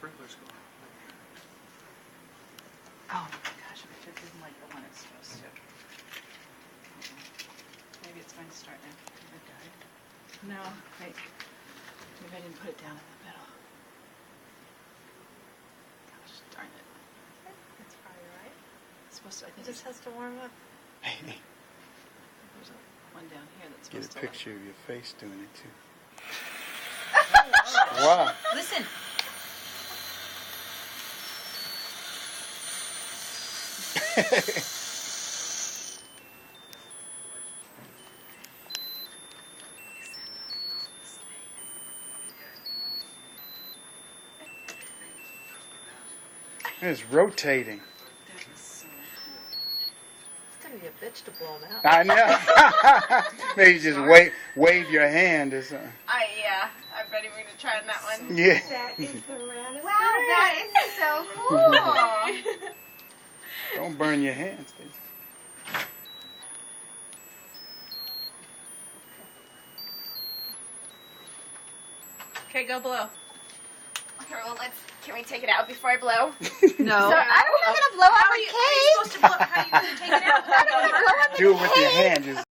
sprinklers going on. Oh my gosh, it didn't like the one it's supposed to. Maybe it's going to start now. It died. No, wait. Maybe I didn't put it down in the middle. Gosh, darn it. That's probably right. It's supposed to, I It think just has to warm up. there's one down here that's Get supposed a to picture of your face doing it too. Wow. Listen. It's rotating. That is so cool. It's going to be a bitch to blow them out. I know. Maybe just wave your hand or something. Yeah, I'm ready for you to try on that one. Yeah. That is the raddest Wow, that is so cool. Don't burn your hands, Stacey. Okay, go blow. Okay, well, can we take it out before I blow? No. So I don't know how to blow out How are the you cake. supposed to blow? How are you going to take it out? I don't know how to blow out the Do it with your cake. hand. Just